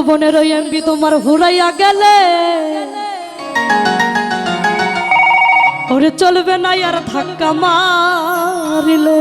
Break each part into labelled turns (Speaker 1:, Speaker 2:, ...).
Speaker 1: যৌবনের ওই এমবি তোমার ফুরাইয়া গেলে ওরে চলবে না আর ধাক্কা মারিলে।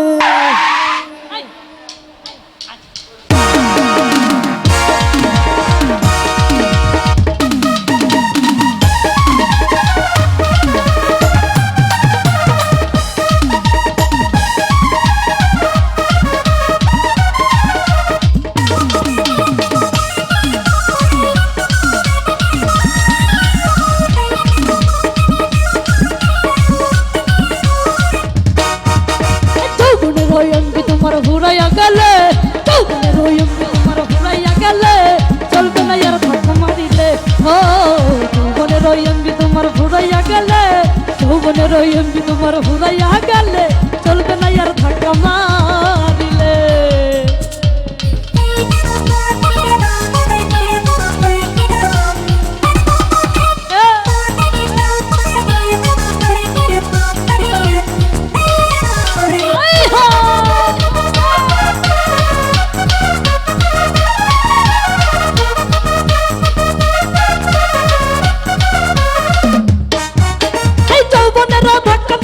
Speaker 1: তোমার ঘুরাইয়া গেলে যৌবনের ওই এমবি তোমার ঘুরাইয়া গেলে চলবে না আর ধাক্কা মারিলে। ও যৌবনের ওই এমবি তোমার ঘুরাইয়া গেলে যৌবনের ওই এমবি তোমার ঘুরাইয়া গেলে চলবে না আর ধাক্কা মারিলে।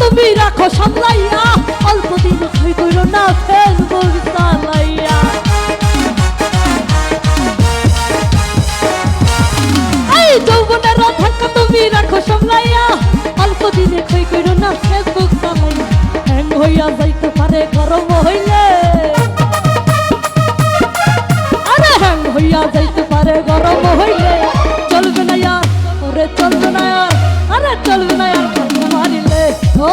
Speaker 1: তুমি রাখো সামলাইয়া অল্প দিন হই কইর না ফেসবুক চালাইয়া। এই যৌবনের ধাক্কা তুমি রাখো সামলাইয়া অল্প দিনে হই কইর না ফেসবুক চালাইয়া। হ্যাং হইয়া যাইতে পারে গরম হইলে, আরে হ্যাং হইয়া যাইতে পারে গরম হইলে চলবে না আর ওরে চলবে না আর আরে চলবে না আর ধাক্কা মারিলে। ও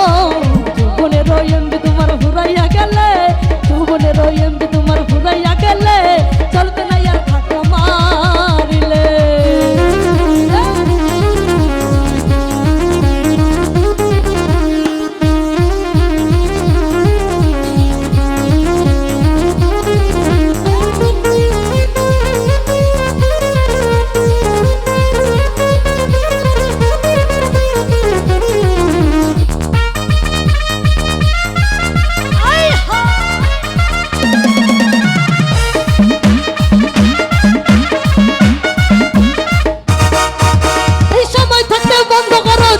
Speaker 1: যৌবনের ওই এমবি তোমার ঘুরাইয়া গেলে যৌবনের ওই এমবি তোমার ঘুরাইয়া গেলে চলবে না আর ধাক্কা মারিলে।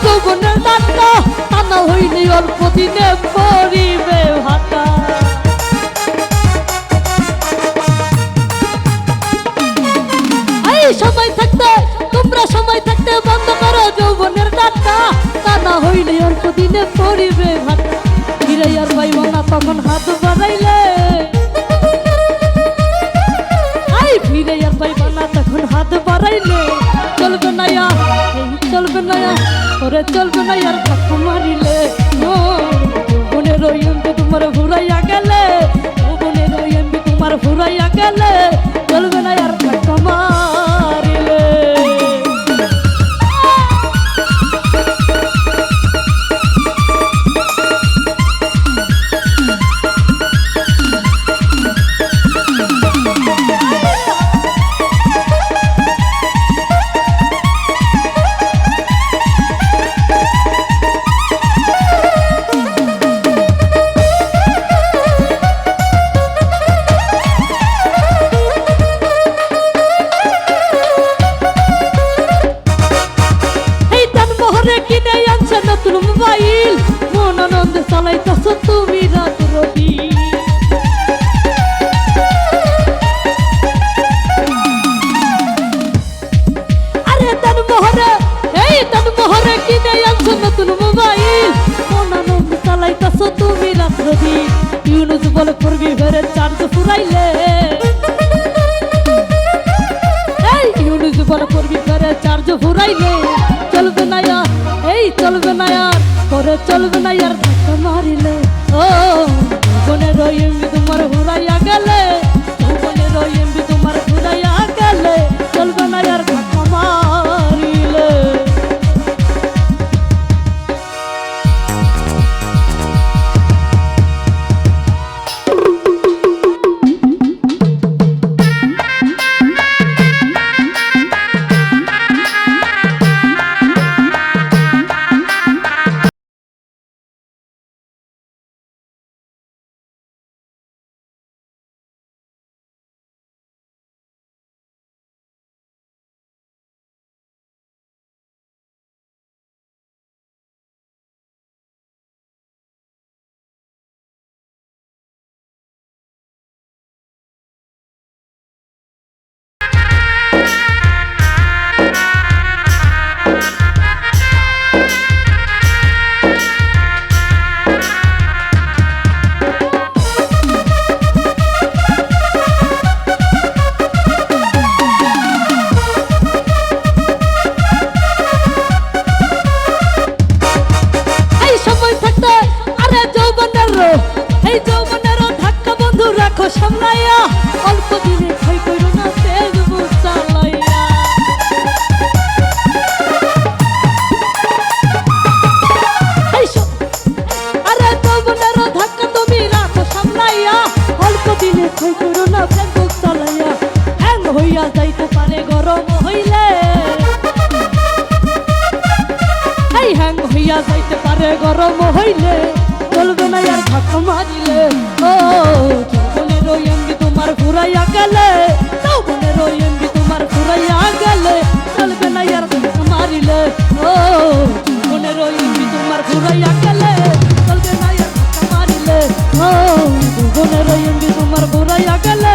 Speaker 1: যৌবনের ডান্ডা টানা হইলে অল্প দিনে পরিবে ভাটা। এই সময় থাকতে তোমরা সময় থাকতে বন্ধ করো যৌবনের ডান্ডা টানা হইলে অল্প দিনে পরিবে ভাটা। ফিরাইয়ার পাইব না তখন হাত বাড়াইলে, এই ফিরাইয়ার পাইব না তখন হাত বাড়াইলে চলবে না এই চলবে না ওরে চলবে না আর ধাক্কা মারিলে। ও যৌবনের ওই এমবি তোমার ঘুরাইয়া গেলে যৌবনের ওই এমবি তোমার ঘুরাইয়া গেলে চলবে না আর ধাক্কা মারিলে। কিনে আনছে নতুন মোবাইল মন আনন্দে চালাইতেছ তুমি রাত রবি। আরে তার মোহরে এই তার মোহরে কিনে আনছে নতুন মোবাইল মন আনন্দে চালাইতেছ তুমি রাত রবি। ইউনুস বলে করবি ঘরে চার্জ ফুরাইলে, এই ইউনুস বলে করবি ঘরে চার্জ ফুরাইলে চলবে না এই চলবে না আর পরে চলবে না আর ধাক্কা মারিলে। ও যৌবনের ওই এমবি তোমার ঘুরাইয়া গেলে যৌবনের ওই এমবি তোমার ঘুরাইয়া গেলে চলবে না আর ধাক্কা মারিলে। গরম হইলে চলবে না আর ধাক্কা মারিলে ও যৌবনের ওই এমবি তোমার ফুরাইয়া গেলে যৌবনের ওই এমবি তোমার ফুরাইয়া গেলে চলবে না আর ধাক্কা মারিলে ও যৌবনের ওই এমবি তোমার ফুরাইয়া গেলে চলবে না আর ধাক্কা মারিলে ও যৌবনের ওই এমবি তোমার ফুরাইয়া গেলে